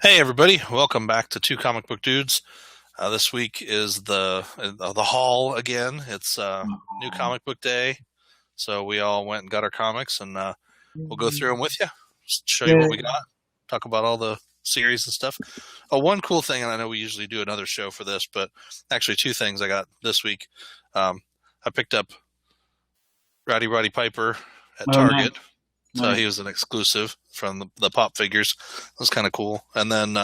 Hey everybody, welcome back to Two Comic Book Dudes. This week is the haul again. It's new comic book day, so we all went and got our comics, and we'll go through them with you, just show you what we got, talk about all the series and stuff. One cool thing, and I know we usually do another show for this, but actually two things I got this week. I picked up Roddy Piper at Target. Nice. So he was an exclusive from the Pop figures. It was kind of cool. And then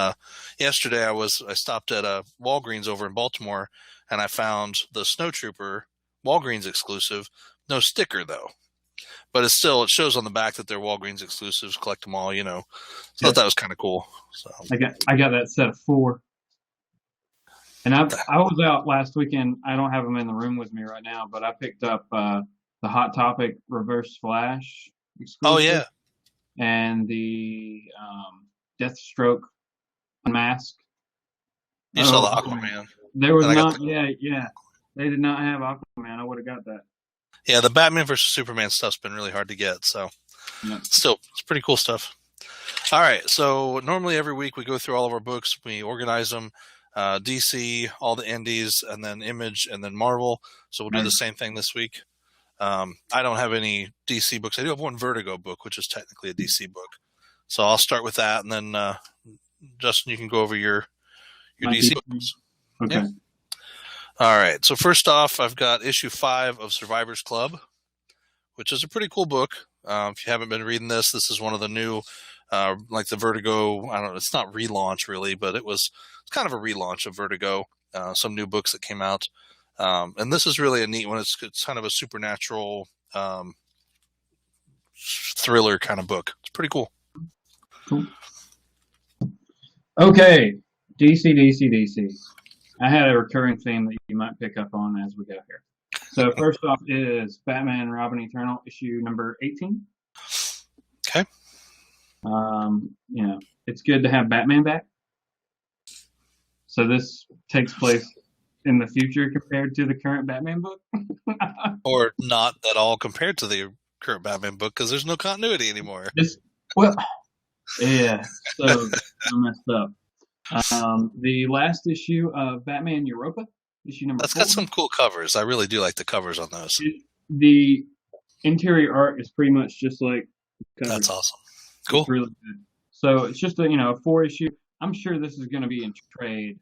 yesterday I stopped at a Walgreens over in Baltimore, and I found the Snow Trooper Walgreens exclusive. No sticker though, but it shows on the back that they're Walgreens exclusives. Collect them all, So I thought that was kind of cool. So I got that set of 4, and I was out last weekend. I don't have them in the room with me right now, but I picked up the Hot Topic Reverse Flash exclusive. Oh yeah, and the Deathstroke Unmasked. You saw the Aquaman. There was not. Yeah. They did not have Aquaman. I would have got that. Yeah, the Batman versus Superman stuff's been really hard to get, so still, it's pretty cool stuff. All right, so normally every week we go through all of our books, we organize them, DC, all the indies, and then Image, and then Marvel. So we'll do the same thing this week. I don't have any DC books. I do have one Vertigo book, which is technically a DC book. So I'll start with that, and then Justin, you can go over your DC books. Okay. Yeah. All right. So first off, I've got issue 5 of Survivors Club, which is a pretty cool book. If you haven't been reading this is one of the new, like the Vertigo. I don't know. It's not relaunch really, but it's kind of a relaunch of Vertigo. Some new books that came out. And this is really a neat one. It's kind of a supernatural thriller kind of book. It's pretty cool. Okay, DC. I had a recurring theme that you might pick up on as we go here. So first off is Batman Robin Eternal issue number 18. Okay. It's good to have Batman back. So this takes place in the future compared to the current Batman book? Or not at all compared to the current Batman book, because there's no continuity anymore. Yeah, so I messed up. The last issue of Batman Europa, issue number 4. That's got some cool covers. I really do like the covers on those. The interior art is pretty much just like covers. That's awesome. Cool. It's really good. So it's just a 4-issue. I'm sure this is going to be in trade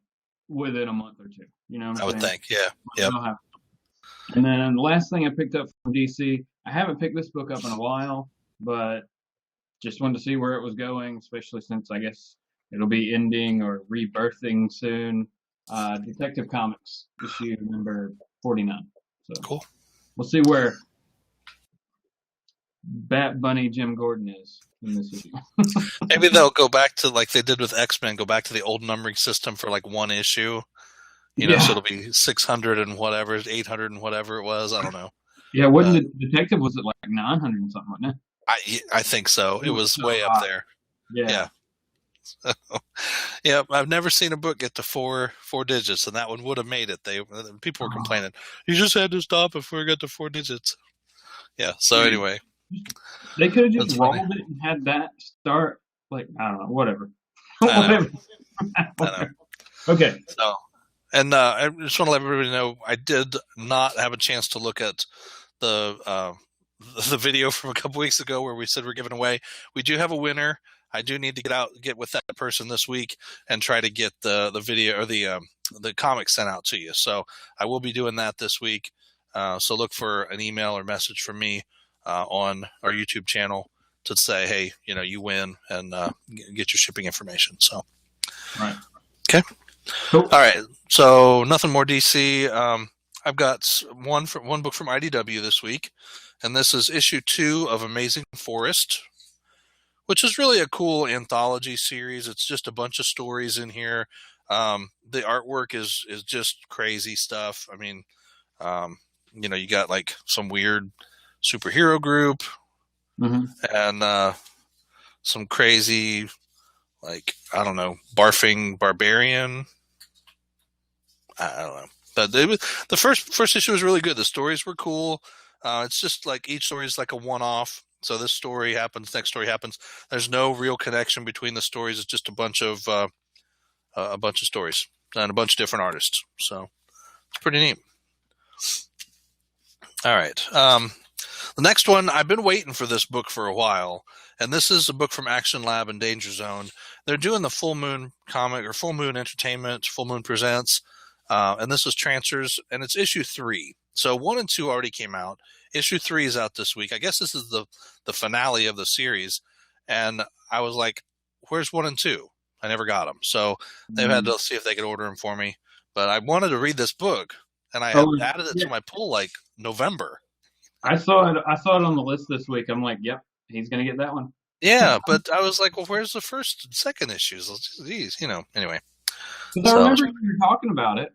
within a month or 2. You know what I'm saying? I would think, yeah. Yep. And then the last thing I picked up from DC, I haven't picked this book up in a while, but just wanted to see where it was going, especially since I guess it'll be ending or rebirthing soon. Detective Comics, issue number 49. So cool. We'll see where Bat Bunny Jim Gordon is in this issue. Maybe they'll go back to, like they did with X-Men, go back to the old numbering system for like one issue. So it'll be 600 and whatever, 800 and whatever it was. I don't know. Yeah, wasn't the Detective, was it like 900 and something, wasn't it? I think so. It was way up there. Yeah. So, yeah, I've never seen a book get to four digits, and that one would have made it. People were complaining, you just had to stop before it got to 4 digits. Yeah, so anyway. They could have just rolled it and had that start, like, I don't know, whatever. I know. Okay. So, and I just want to let everybody know, I did not have a chance to look at the video from a couple weeks ago where we said we're giving away. We do have a winner. I do need to get with that person this week and try to get the video or the comic sent out to you. So I will be doing that this week. So look for an email or message from me on our YouTube channel to say, hey, you win, and get your shipping information. So, right. Okay. Cool. All right. So nothing more DC. I've got one book from IDW this week, and this is issue 2 of Amazing Forest, which is really a cool anthology series. It's just a bunch of stories in here. The artwork is just crazy stuff. I mean, you got like some weird superhero group, and some crazy, like, I don't know, barfing barbarian. I don't know. But the first issue was really good. The stories were cool. It's just like each story is like a one-off. So this story happens, next story happens. There's no real connection between the stories. It's just a bunch of stories and a bunch of different artists. So it's pretty neat. All right. The next one, I've been waiting for this book for a while, and this is a book from Action Lab and Danger Zone. They're doing the Full Moon comic, or Full Moon Entertainment, Full Moon Presents, and this is Trancers, and it's issue 3. So 1 and 2 already came out. Issue 3 is out this week. I guess this is the finale of the series, and I was like, where's 1 and 2? I never got them. So they've had to see if they could order them for me. But I wanted to read this book, and I added it to my pull like November. I saw it on the list this week. I'm like, yep, he's going to get that one. Yeah, but I was like, well, where's the first and second issues? These, anyway. I remember you were talking about it.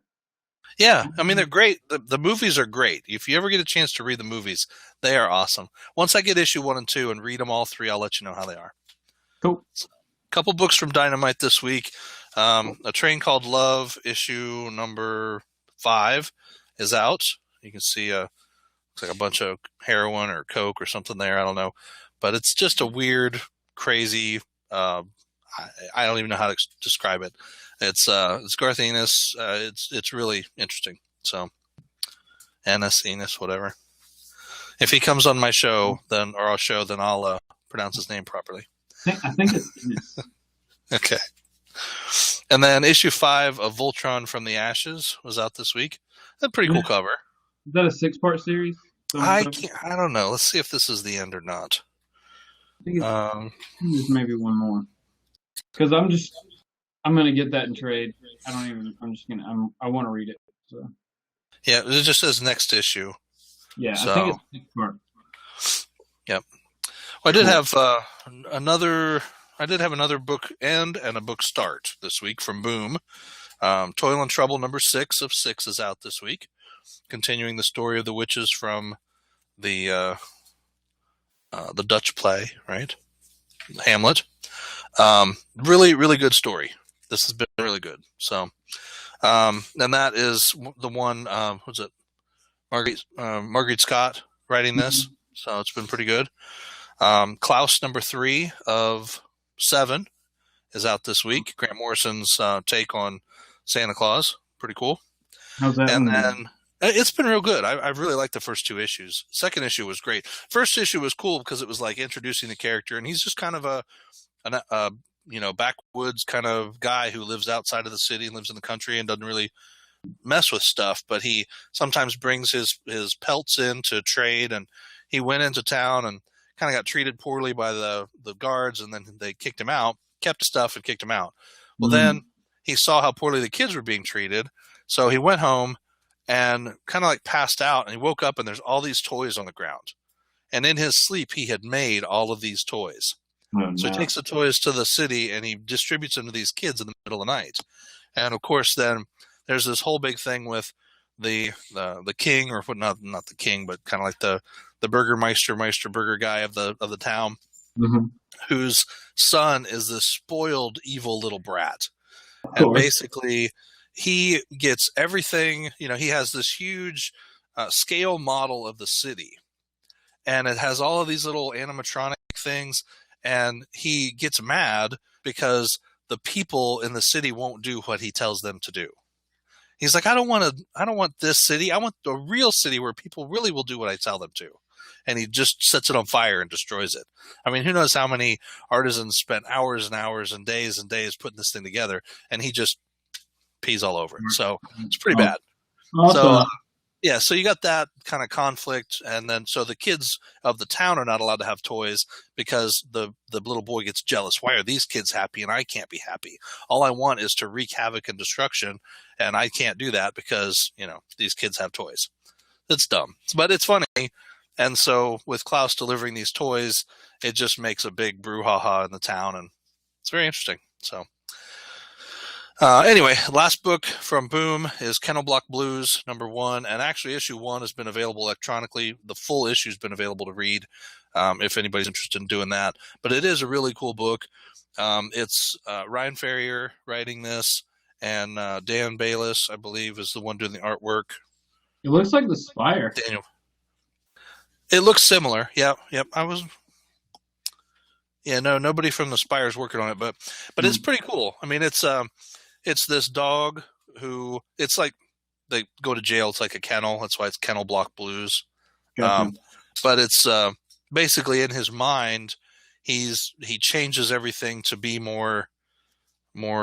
Yeah, I mean, they're great. The movies are great. If you ever get a chance to read the movies, they are awesome. Once I get issue 1 and 2 and read them all 3, I'll let you know how they are. Cool. A couple books from Dynamite this week. A Train Called Love, issue number 5 is out. You can see looks like a bunch of heroin or coke or something there. I don't know. But it's just a weird, crazy, I don't even know how to describe it. It's Garth Ennis. It's really interesting. So, Ennis, whatever. If he comes on my show, then I'll pronounce his name properly. I think it's Ennis. Okay. And then issue 5 of Voltron from the Ashes was out this week. A pretty cool cover. Is that a 6-part series? I don't know. Let's see if this is the end or not. I think there's maybe one more. Because I'm gonna get that in trade. I want to read it. So. Yeah, it just says next issue. Yeah, so, I think it's 6-part. Yep. Well, I did have another book end and a book start this week from Boom. Toil and Trouble number 6 of 6 is out this week, continuing the story of the witches from the Dutch play, right? Hamlet. Really, really good story. This has been really good. So, and that is the one. What's it? Marguerite Scott writing this. Mm-hmm. So it's been pretty good. Klaus number 3 of 7 is out this week. Grant Morrison's take on Santa Claus. Pretty cool. How's that? And then it's been real good. I really liked the first 2 issues. Second issue was great. First issue was cool because it was like introducing the character, and he's just kind of a backwoods kind of guy who lives outside of the city and lives in the country and doesn't really mess with stuff, but he sometimes brings his pelts in to trade, and he went into town and kind of got treated poorly by the guards, and then they kicked him out, kept stuff and kicked him out. Well, then he saw how poorly the kids were being treated, so he went home and kind of like passed out, and he woke up and there's all these toys on the ground. And in his sleep, he had made all of these toys. So he takes the toys to the city and he distributes them to these kids in the middle of the night. And of course, then there's this whole big thing with the king, or not the king, but kind of like the Burgermeister burger guy of the town, whose son is this spoiled, evil little brat. And basically, he gets everything. He has this huge scale model of the city, and it has all of these little animatronic things. And he gets mad because the people in the city won't do what he tells them to do. He's like, I don't want this city. I want a real city where people really will do what I tell them to. And he just sets it on fire and destroys it. I mean, who knows how many artisans spent hours and hours and days putting this thing together, and he just pees all over it. So it's pretty bad. Awesome. So, so you got that kind of conflict, and then so the kids of the town are not allowed to have toys because the little boy gets jealous. Why are these kids happy and I can't be happy? All I want is to wreak havoc and destruction, and I can't do that because, these kids have toys. It's dumb, but it's funny. And so with Klaus delivering these toys, it just makes a big brouhaha in the town, and it's very interesting. So anyway, last book from Boom is Kennel Block Blues number 1, and actually issue 1 has been available electronically. The full issue has been available to read if anybody's interested in doing that. But it is a really cool book. It's Ryan Ferrier writing this, and Dan Bayless, I believe, is the one doing the artwork. It looks like the Spire. Daniel. It looks similar. Yep. I was Yeah, no, nobody from the Spire's working on it, but it's pretty cool. I mean, it's this dog who it's like they go to jail. It's like a kennel. That's why it's Kennel Block Blues. Gotcha. But it's basically in his mind, he changes everything to be more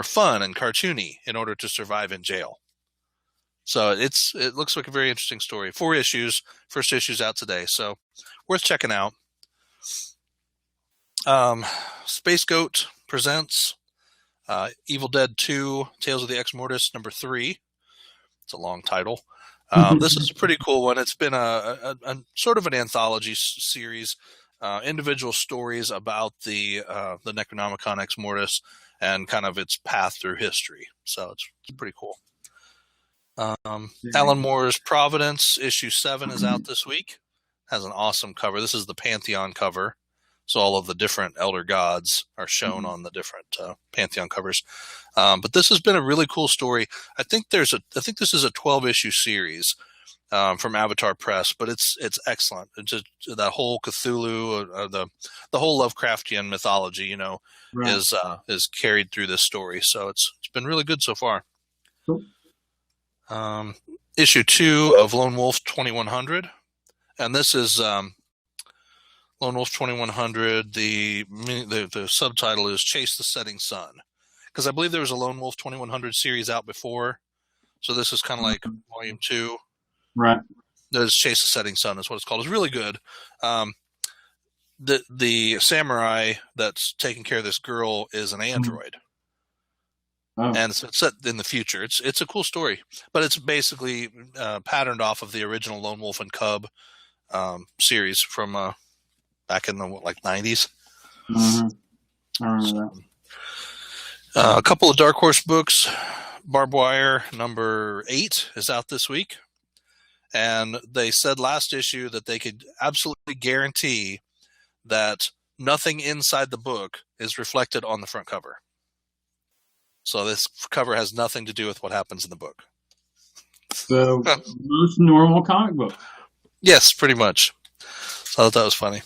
fun and cartoony in order to survive in jail. So it looks like a very interesting story. 4 issues. First issue's out today, so worth checking out. Space Goat presents Evil Dead 2: Tales of the Ex Mortis #3. It's a long title. This is a pretty cool one. It's been a sort of an anthology series, individual stories about the Necronomicon Ex Mortis and kind of its path through history. So it's pretty cool. Alan Moore's Providence issue 7 is out this week. Has an awesome cover. This is the Pantheon cover. So all of the different elder gods are shown on the different Pantheon covers. But this has been a really cool story. I think this is a 12-issue series from Avatar Press, but it's excellent. It's just, that whole Cthulhu, the whole Lovecraftian mythology, Right. is carried through this story. So it's been really good so far. Cool. Issue 2 of Lone Wolf 2100, and this is Lone Wolf 2100. The subtitle is Chase the Setting Sun, because I believe there was a Lone Wolf 2100 series out before, so this is kind of like volume 2. Right. There's Chase the Setting Sun is what it's called. It's really good. The samurai that's taking care of this girl is an android. Oh. And it's set in the future. It's a cool story, but it's basically patterned off of the original Lone Wolf and Cub series from back in the 90s. Mm-hmm. I remember that. A couple of Dark Horse books. Barbed Wire #8 is out this week, and they said last issue that they could absolutely guarantee that nothing inside the book is reflected on the front cover. So this cover has nothing to do with what happens in the book. So most normal comic book. Yes, pretty much. So I thought that was funny.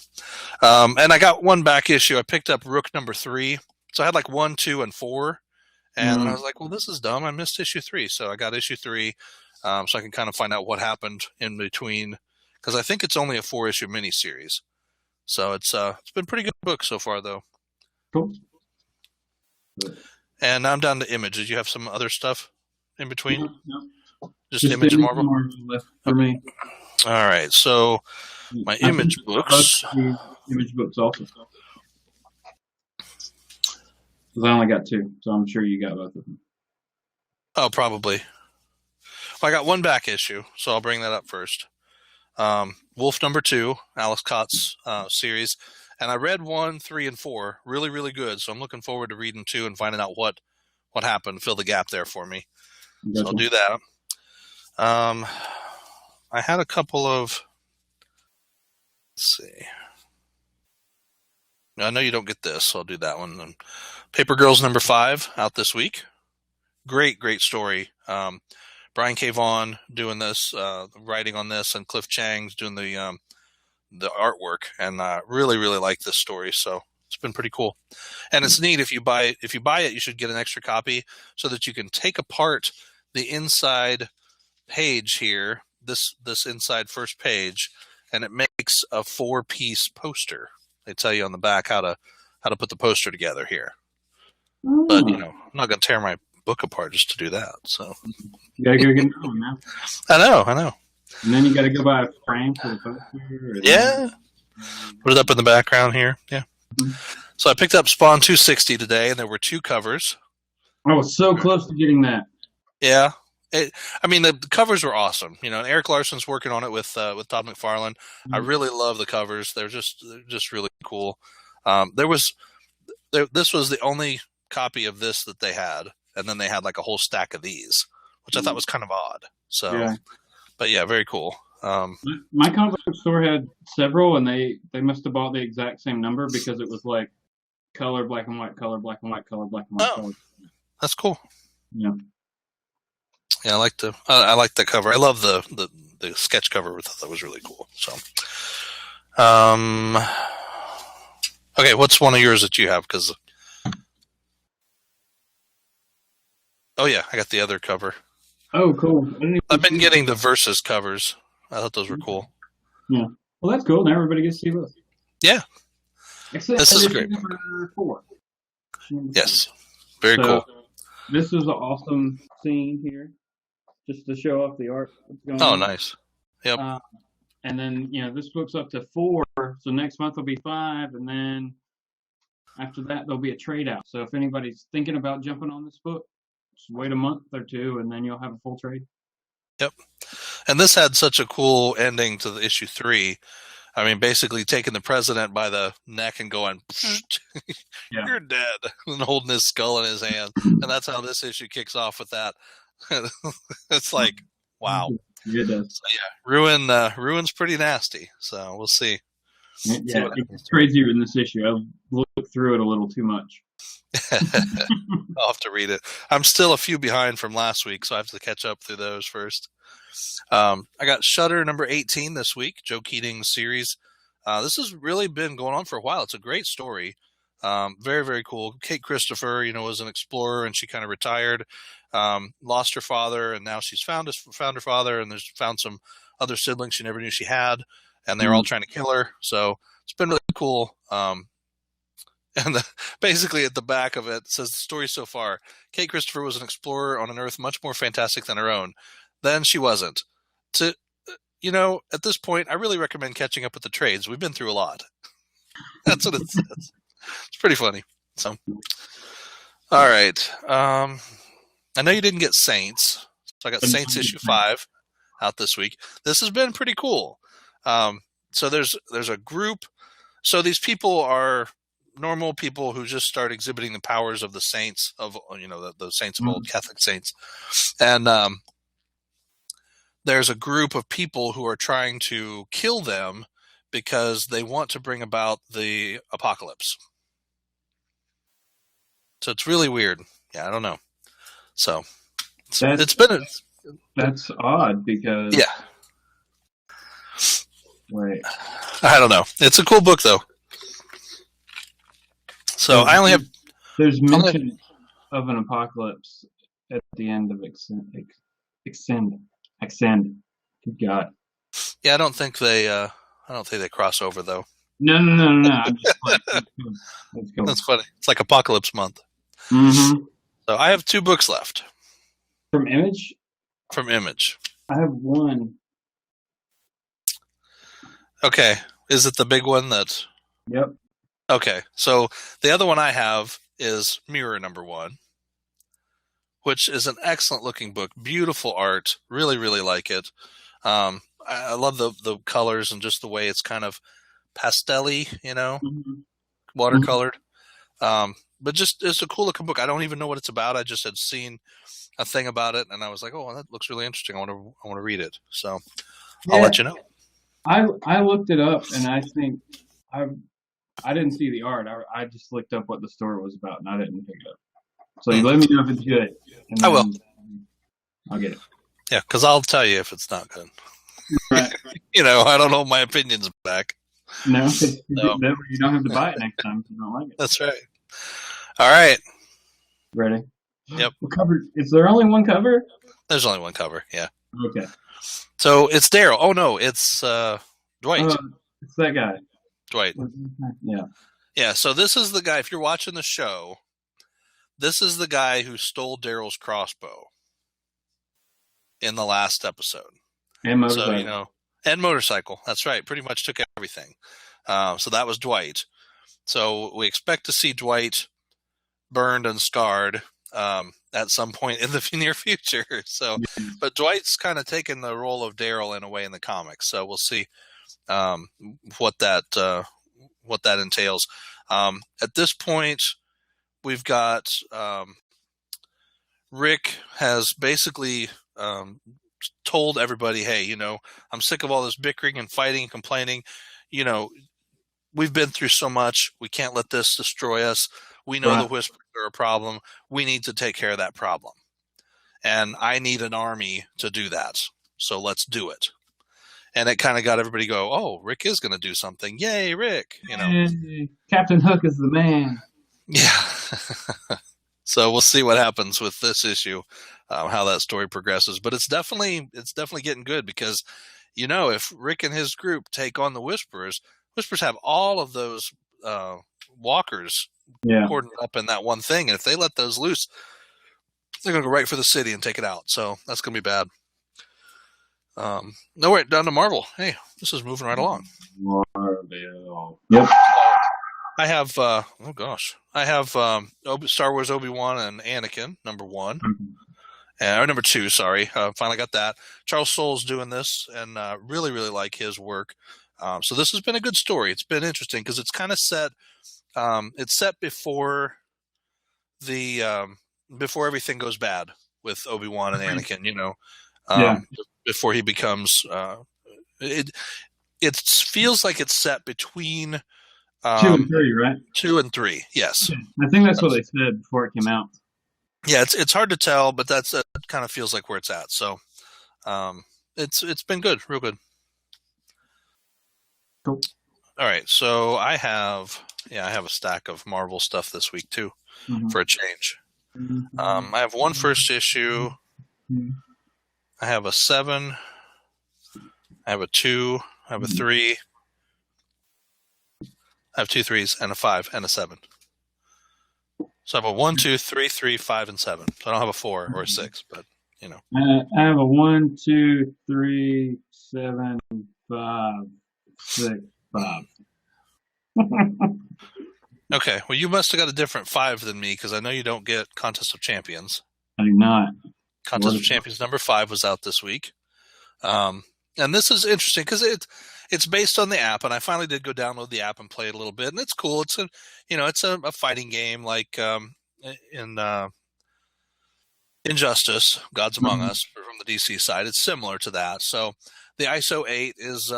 And I got one back issue. I picked up Rook #3. So I had like 1, 2, and 4. And then I was like, well, this is dumb. I missed issue 3. So I got issue 3 so I can kind of find out what happened in between. Because I think it's only a 4-issue miniseries. So it's been a pretty good book so far, though. Cool. And now I'm down to Image. Did you have some other stuff in between? No. Just Image and Marvel? Left for me. All right. So my Image books. Image books also. Because I only got 2, so I'm sure you got both of them. Oh, probably. Well, I got one back issue, so I'll bring that up first. Wolf #2, Alex Cott's series. And I read 1, 3, and 4. Really, really good. So I'm looking forward to reading 2 and finding out what happened. Fill the gap there for me. Gotcha. So I'll do that. I had a couple of... Let's see. I know you don't get this, so I'll do that one. And Paper Girls #5 out this week. Great story. Brian K. Vaughan doing this, writing on this, and Cliff Chang's doing the artwork, and really like this story. So it's been pretty cool, and it's neat. If you buy it, you should get an extra copy so that you can take apart the inside page here. This inside first page, and it makes a 4-piece poster. They tell you on the back how to put the poster together here. But I'm not going to tear my book apart just to do that. So you gotta go get another one now. I know. And then you gotta go buy a frame for the poster. Yeah. Put it up in the background here. Yeah. Mm-hmm. So I picked up Spawn 260 today, and there were 2 covers. I was so close to getting that. Yeah. The covers were awesome. And Eric Larson's working on it with Todd McFarlane. Mm-hmm. I really love the covers. They're just really cool. This was the only copy of this that they had, and then they had like a whole stack of these, which I thought was kind of odd. So, yeah. But yeah, very cool. My comic book store had several, and they must have bought the exact same number because it was like color black and white, color black and white, color black and white. Oh, color. That's cool. Yeah. Yeah, I like the cover. I love the sketch cover. I thought that was really cool. So, Okay, what's one of yours that you have? Because oh yeah, I got the other cover. Oh, cool. I didn't even I've been see getting the Versus covers. I thought those were cool. Yeah. Well, that's cool. Now everybody gets to see both. Yeah, Except this is issue great. number 4. Yes, very So, cool. This is an awesome scene here, just to show off the art that's going Oh, on. nice. Yep. And then, this book's up to 4, so next month will be 5, and then after that there'll be a trade out. So if anybody's thinking about jumping on this book, just wait a month or 2, and then you'll have a full trade. Yep. And this had such a cool ending to the issue 3. I mean, basically taking the president by the neck and going, "You're dead," and holding his skull in his hand. And that's how this issue kicks off with that. It's like, wow. It does. So, yeah, Ruin's pretty nasty. So we'll see. Yeah, it's crazier in this issue. I've looked through it a little too much. I'll have to read it. I'm still a few behind from last week, so I have to catch up through those first. I got Shudder number 18 this week, Joe Keating's series. This has really been going on for a while. It's a great story. Very, very cool. Kate Christopher, was an explorer, and she kind of retired, lost her father, and now she's found her father, and there's found some other siblings she never knew she had, and they're all trying to kill her. So it's been really cool. And basically at the back of it says the story so far. Kate Christopher was an explorer on an Earth much more fantastic than her own. Then she wasn't. At this point, I really recommend catching up with the trades. We've been through a lot. That's what it says. It's pretty funny. So, all right. I know you didn't get Saints. So I got Saints issue 5 out this week. This has been pretty cool. So there's a group. So these people are normal people who just start exhibiting the powers of the saints of, the saints of old, Catholic saints. And there's a group of people who are trying to kill them because they want to bring about the apocalypse. So it's really weird. Yeah, I don't know. So that's odd because wait, I don't know. It's a cool book though. So I only have. There's mention of an apocalypse at the end of Extend. Good God. Yeah, I don't think they cross over though. No. I'm just like, let's go. That's funny. It's like Apocalypse Month. Mm-hmm. So I have 2 books left. From Image. I have 1. Okay, is it the big one that? Yep. Okay, so the other one I have is Mirror number 1, which is an excellent looking book. Beautiful art. Really, really like it. I love the colors and just the way it's kind of pastel-y, watercolored. But just it's a cool looking book. I don't even know what it's about. I just had seen a thing about it, and I was like, "Oh, that looks really interesting. I want to read it." So I'll let you know. I looked it up, and I think I didn't see the art. I just looked up what the story was about, and I didn't pick it up. So you let me know if it's good. I will. I'll get it. Yeah, because I'll tell you if it's not good. Right. I don't hold my opinions back. No, you don't have to buy it next time if you don't like it. That's right. All right. Ready? Yep. What cover? Is there only one cover? There's only one cover, yeah. Okay. So it's Daryl. Oh, no, it's Dwight. It's that guy. Dwight. Yeah. Yeah, so this is the guy, if you're watching the show, this is the guy who stole Daryl's crossbow in the last episode. And motorcycle. So, and motorcycle. That's right. Pretty much took everything. So that was Dwight. So we expect to see Dwight burned and scarred at some point in the near future. So, but Dwight's kind of taken the role of Daryl in a way in the comics. So we'll see what that entails. At this point, we've got Rick has basically told everybody, hey, I'm sick of all this bickering and fighting and complaining. We've been through so much. We can't let this destroy us. We know the Whispers are a problem. We need to take care of that problem. And I need an army to do that. So let's do it. and it kind of got everybody go, oh, Rick is going to do something. Yay, Rick! Hey, Captain Hook is the man. Yeah. So we'll see what happens with this issue, how that story progresses. But it's definitely getting good because, if Rick and his group take on the Whisperers have all of those walkers cordoned up in that one thing, and if they let those loose, they're going to go right for the city and take it out. So that's going to be bad. No, wait, down to Marvel. Hey, this is moving right along. Marvel. Yep. I have, Star Wars Obi-Wan and Anakin, number 1. Or number 2, sorry. Finally got that. Charles Soule's doing this, and really, really like his work. So this has been a good story. It's been interesting because it's kind of set. It's set before before everything goes bad with Obi-Wan and Anakin. Before he becomes. It feels like it's set between 2 and 3, right? 2 and 3, yes. I think that's what they said before it came out. Yeah, it's hard to tell, but it kind of feels like where it's at. So, it's been good, real good. Cool. All right, so I have a stack of Marvel stuff this week too, for a change. I have one first issue. I have a 7. I have a 2. I have a 3. I have 2 3s and a 5 and a 7. So I have a 1, 2, 3, 3, 5, and 7. So I don't have a 4 or a 6, but I have a 1, 2, 3, 7, 5, 6, 5. Okay, well, you must have got a different 5 than me because I know you don't get Contest of Champions. I do not. Contest of Champions number 5 was out this week. And this is interesting because it's based on the app, and I finally did go download the app and play it a little bit, and it's cool. It's a fighting game like in Injustice, Gods Among Us from the DC side. It's similar to that. So the ISO 8 is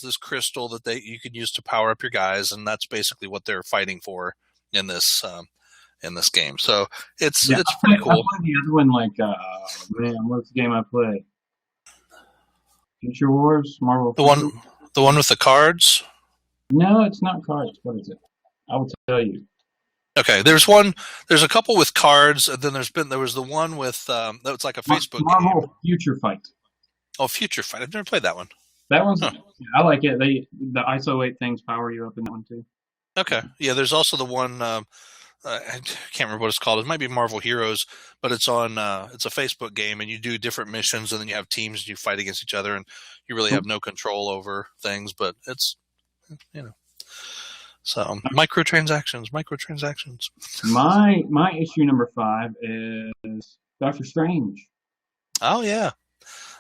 this crystal that you can use to power up your guys, and that's basically what they're fighting for in this game. So it's pretty cool. I played the other one what's the game I played? Future Wars, Marvel. The one with the cards? No, it's not cards. What is it? I will tell you. Okay, there's a couple with cards, and then there was the one with that was like a Facebook Marvel game. Future Fight. Oh, Future Fight. I've never played that one. That one's I like it. The ISO 8 things power you up in that one too. Okay. Yeah, there's also the one I can't remember what it's called. It might be Marvel Heroes, but it's on it's a Facebook game, and you do different missions, and then you have teams and you fight against each other, and you really have no control over things, but it's so microtransactions. My issue number 5 is Doctor Strange. Oh yeah,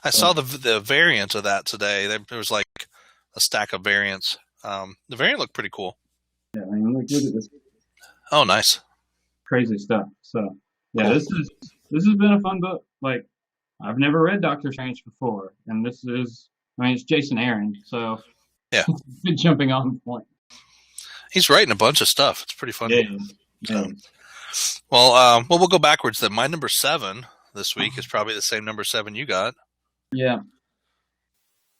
I saw the variant of that today. There was like a stack of variants. The variant looked pretty cool. Yeah, I mean, look at this. Oh, nice. Crazy stuff. So yeah, cool. This has been a fun book. Like, I've never read Doctor Strange before, and it's Jason Aaron, so yeah, good jumping on point. He's writing a bunch of stuff. It's pretty funny. Yeah. Well, we'll go backwards then. My number 7 this week is probably the same number 7 you got. Yeah.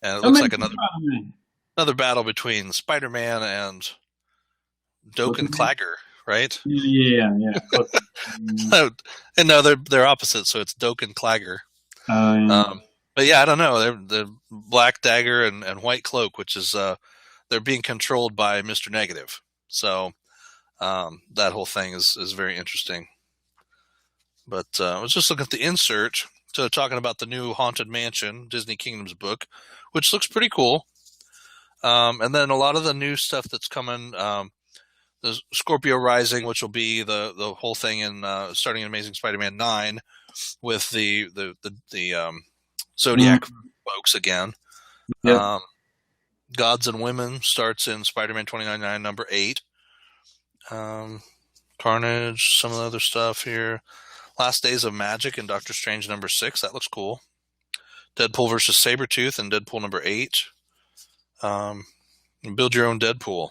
And it looks like another battle between Spider-Man and Doken Clagger, right? Yeah. And no, they're opposites, so it's Doken Clagger. But yeah, I don't know. They're Black Dagger and White Cloak, which is they're being controlled by Mr. Negative. So that whole thing is very interesting. But I was just looking at the insert, talking about the new Haunted Mansion, Disney Kingdoms book, which looks pretty cool. And then a lot of the new stuff that's coming, the Scorpio Rising, which will be the whole thing in starting in Amazing Spider-Man 9 with the Zodiac folks again. Yep. Gods and Women starts in Spider-Man 2099 number 8. Carnage, some of the other stuff here. Last Days of Magic and Doctor Strange number 6. That looks cool. Deadpool versus Sabretooth and Deadpool number 8. Build Your Own Deadpool.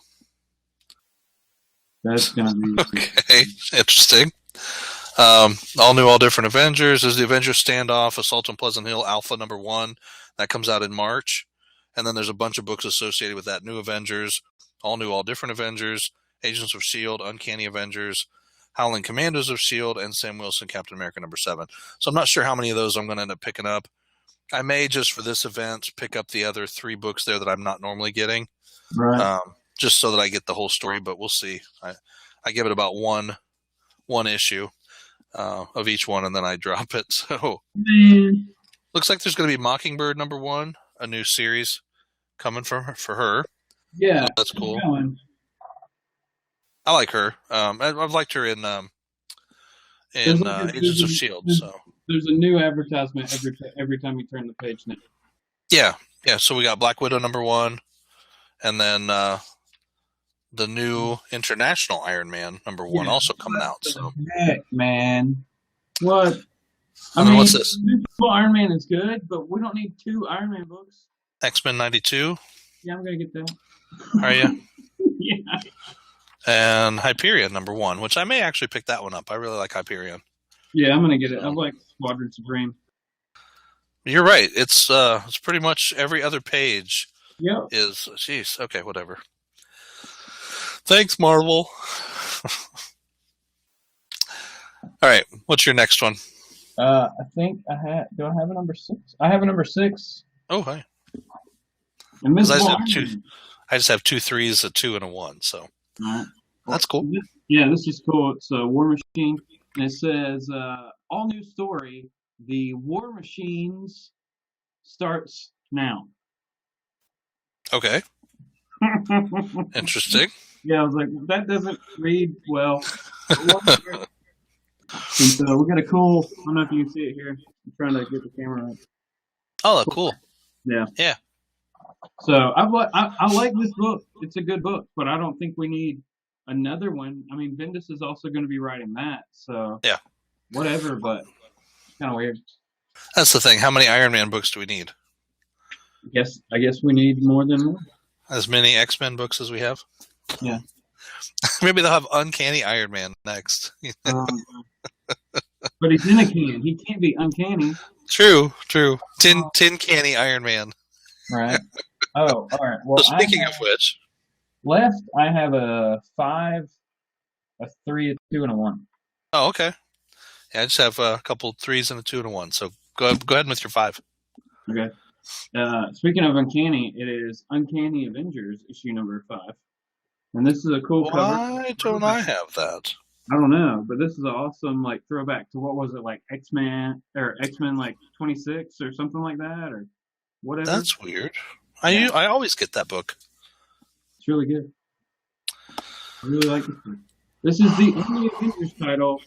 That's going to be... Okay, interesting. All New, All Different Avengers. There's the Avengers Standoff, Assault on Pleasant Hill, Alpha number 1. That comes out in March. And then there's a bunch of books associated with that. New Avengers, All New, All Different Avengers, Agents of S.H.I.E.L.D., Uncanny Avengers, Howling Commandos of S.H.I.E.L.D., and Sam Wilson, Captain America #7. So I'm not sure how many of those I'm going to end up picking up. I may just for this event pick up the other 3 books there that I'm not normally getting, Right. just so that I get the whole story. But we'll see. I give it about one issue of each one, and then I drop it. So Man. looks like there's going to be Mockingbird #1, a new series coming for her. Yeah. So that's cool. Going. I like her. I've liked her in Agents of S.H.I.E.L.D. So there's a new advertisement every time you turn the page now. yeah. So we got Black Widow #1, and then the new International Iron Man #1 also coming out. So heck, man, what? I mean, mean, what's this? Iron Man is good, but we don't need 2 Iron Man books. X-Men '92. Yeah, I'm gonna get that. Are you? Yeah. And Hyperion #1, which I may actually pick that one up. I really like Hyperion. Yeah, I'm gonna get it. I like Squadron Supreme. You're right. It's pretty much every other page. Yep. Is jeez. Okay, whatever. Thanks, Marvel. All right, what's your next one? I think I had. Do I have a number 6? I have a number 6. Oh, hi. Invincible Iron Man. I just have 2 3s, a 2, and a 1. So right. That's cool. Yeah, this is cool. It's a War Machine, and it says all new story. The War Machines starts now. Okay. Interesting. Yeah, I was like, that doesn't read well. And so we got a cool. I don't know if you can see it here. I'm trying to get the camera right. Oh, cool. Yeah. Yeah. So I like this book. It's a good book, but I don't think we need another one. I mean, Bendis is also going to be writing that, so yeah, whatever. But it's kind of weird. That's the thing. How many Iron Man books do we need? I guess we need more than one. As many X-Men books as we have. Yeah. Maybe they'll have Uncanny Iron Man next. But he's in a can. He can't be uncanny. True. Tin Canny Iron Man. Right. Oh, all right. Well, so speaking of which, left I have a 5, a 3, a 2, and a 1. Oh, okay. Yeah, I just have a couple 3s and a 2 and a 1. So go ahead with your 5. Okay. Speaking of uncanny, it is Uncanny Avengers issue number 5, and this is a cool cover. Why don't I have that? I don't know, but this is an awesome like throwback to what was it like X-Men like 26 or something like that or whatever. That's weird. I always get that book. It's really good. I really like this book. This is the only Avengers title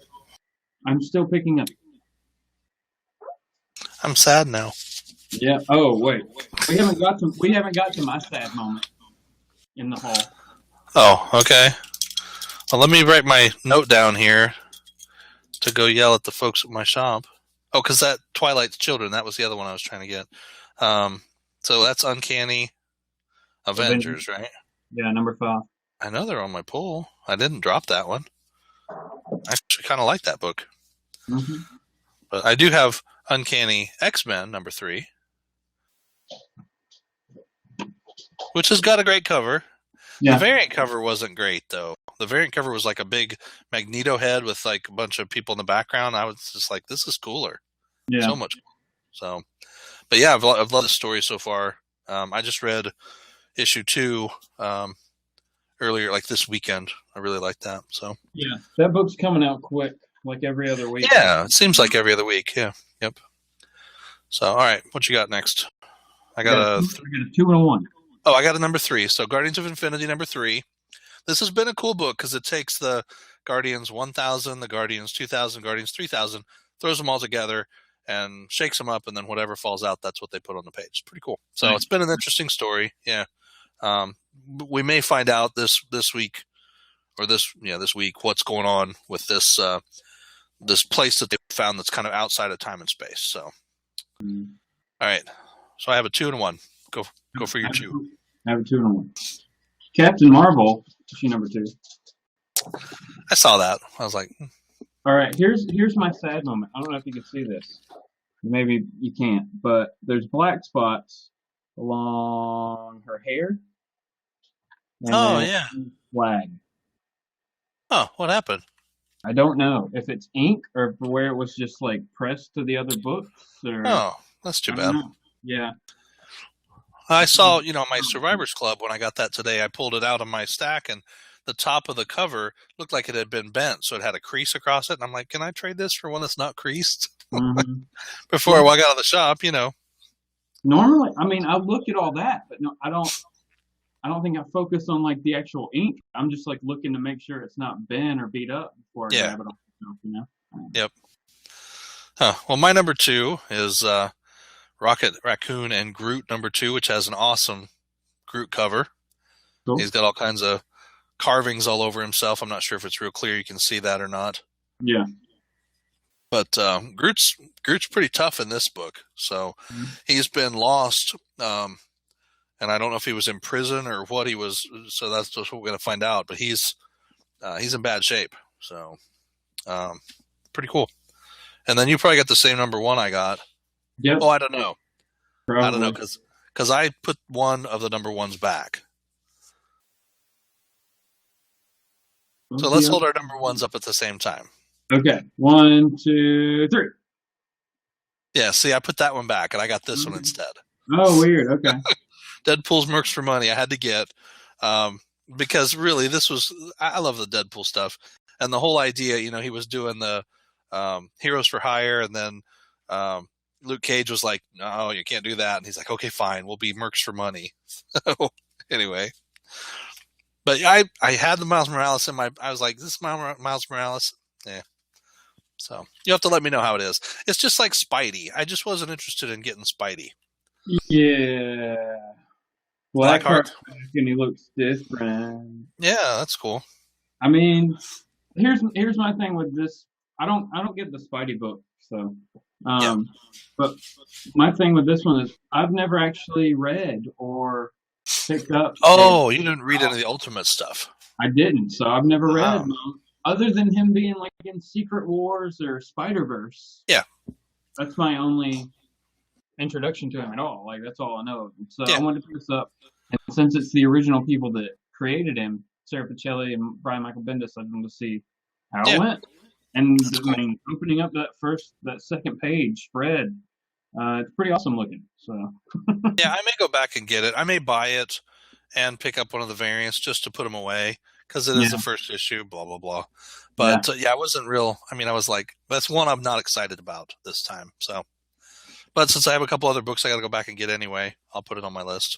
I'm still picking up. I'm sad now. Yeah. Oh wait, we haven't got to my sad moment in the hall. Oh, okay. Well, let me write my note down here to go yell at the folks at my shop. Oh, because that Twilight's Children, that was the other one I was trying to get. So that's Uncanny Avengers, right? Yeah, number 5. I know they're on my pull. I didn't drop that one. I actually kind of like that book. Mm-hmm. But I do have Uncanny X-Men number 3, which has got a great cover. Yeah. The variant cover wasn't great, though. The variant cover was like a big Magneto head with like a bunch of people in the background. I was just like, this is cooler. Yeah. So much. So, but yeah, I've loved the story so far. I just read issue 2 earlier, like this weekend. I really like that. So yeah, that book's coming out quick, like every other week. Yeah, it seems like every other week. Yeah, yep. So, all right, what you got next? I got a 2 and a 1. Oh, I got a number 3. So Guardians of Infinity number 3. This has been a cool book because it takes the Guardians 1000, the Guardians 2000, Guardians 3000, throws them all together and shakes them up, and then whatever falls out, that's what they put on the page. It's pretty cool. So It's been an interesting story. Yeah. We may find out this week or this week what's going on with this this place that they found that's kind of outside of time and space. So, All right. So I have a 2 and a 1. Go for your 2. I have a 2 and a 1. Captain Marvel, issue number 2. I saw that. I was like, all right, here's my sad moment. I don't know if you can see this. Maybe you can't, but there's black spots along her hair, and Oh then yeah. flag. Oh, what happened? I don't know if it's ink or where it was just like pressed to the other books, or Oh, that's too I don't bad. know. Yeah. I saw, my Survivors Club when I got that today. I pulled it out of my stack, and the top of the cover looked like it had been bent, so it had a crease across it. And I'm like, can I trade this for one that's not creased? Hmm. Before I Yeah. walk out of the shop, Normally, I mean, I look at all that, but no, I don't. I don't think I focus on like the actual ink. I'm just like looking to make sure it's not bent or beat up before I Yeah. grab it off the shelf. You know. Yep. Huh. Well, my number 2 is Rocket Raccoon and Groot number 2, which has an awesome Groot cover. Cool. He's got all kinds of carvings all over himself. I'm not sure if it's real clear you can see that or not. Yeah. But Groot's pretty tough in this book. So he's been lost, and I don't know if he was in prison or what he was. So that's just what we're going to find out. But he's in bad shape. So pretty cool. And then you probably got the same number 1 I got. Yep. Oh, I don't know. Probably. I don't know because I put one of the number 1s back. So let's hold our number 1s up at the same time. Okay. 1, 2, 3. Yeah, see, I put that one back, and I got this one instead. Oh, weird. Okay. Deadpool's Mercs for Money I had to get because really I love the Deadpool stuff. And the whole idea, he was doing the Heroes for Hire, and then Luke Cage was like, no, you can't do that. And he's like, okay, fine, we'll be Mercs for Money. So anyway. But I had the Miles Morales I was like, this is Miles Morales? Yeah. So you have to let me know how it is. It's just like Spidey. I just wasn't interested in getting Spidey. Yeah. Blackheart, and he looks different. Yeah, that's cool. I mean, here's my thing with this. I don't get the Spidey book, so but my thing with this one is I've never actually read or picked up. Oh, you didn't read any of the Ultimate stuff. I didn't, so I've never read Wow. other than him being like in Secret Wars or Spider-Verse. Yeah. That's my only introduction to him at all. Like, that's all I know of him. So Yeah. I wanted to pick this up. And since it's the original people that created him, Sarah Pichelli and Brian Michael Bendis, I wanted to see how it went. And I mean, opening up that second page spread, it's pretty awesome looking. So Yeah, I may go back and get it. I may buy it and pick up one of the variants just to put them away because it is the first issue, blah, blah, blah. But I wasn't real. I mean, I was like, that's one I'm not excited about this time. So, but since I have a couple other books I got to go back and get anyway, I'll put it on my list,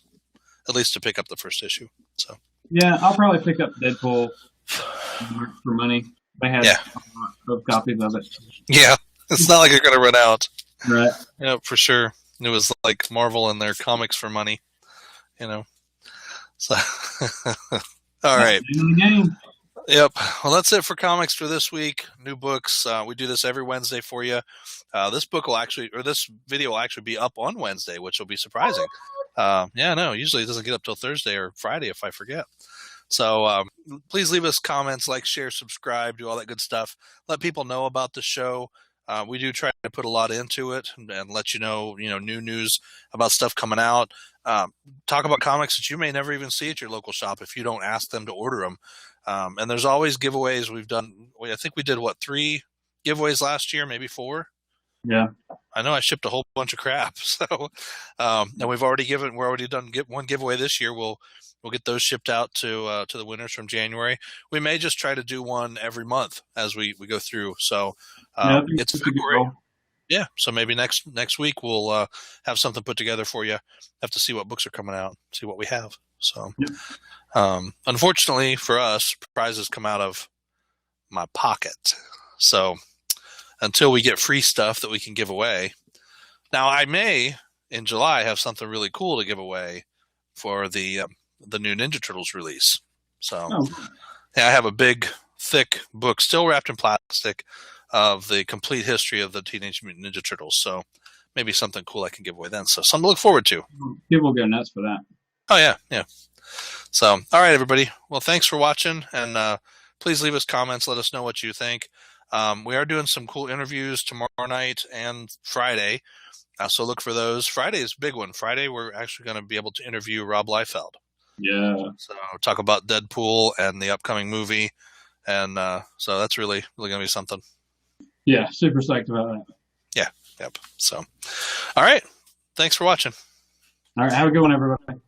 at least to pick up the first issue. So, yeah, I'll probably pick up Deadpool for money. They had a lot of copies of it. Yeah, it's not like you're going to run out. Right. Yeah, for sure. It was like Marvel and their comics for money, So, all right. Yep. Well, that's it for comics for this week. New books. We do this every Wednesday for you. This video will actually be up on Wednesday, which will be surprising. No, usually it doesn't get up till Thursday or Friday if I forget. So please leave us comments, like, share, subscribe, do all that good stuff. Let people know about the show. We do try to put a lot into it and let you know, new news about stuff coming out. Talk about comics that you may never even see at your local shop if you don't ask them to order them. And there's always giveaways. We've done, I think we did 3 giveaways last year, maybe 4. Yeah. I know I shipped a whole bunch of crap. So, and we're already done one giveaway this year. We'll get those shipped out to the winners from January. We may just try to do one every month as we go through. So it's February. Yeah. So maybe next week we'll have something put together for you. Have to see what books are coming out, see what we have. So, unfortunately for us, prizes come out of my pocket. So until we get free stuff that we can give away. Now I may in July have something really cool to give away for the new Ninja Turtles release. So I have a big, thick book still wrapped in plastic of the complete history of the Teenage Mutant Ninja Turtles. So maybe something cool I can give away then. So something to look forward to. People go nuts for that. Oh, yeah. Yeah. So, all right, everybody. Well, thanks for watching. And please leave us comments. Let us know what you think. We are doing some cool interviews tomorrow night and Friday. So look for those. Friday is a big one. Friday, we're actually going to be able to interview Rob Liefeld. Yeah. So talk about Deadpool and the upcoming movie. And so that's really going to be something. Yeah, super psyched about that. Yeah, yep. So, all right. Thanks for watching. All right, have a good one, everybody.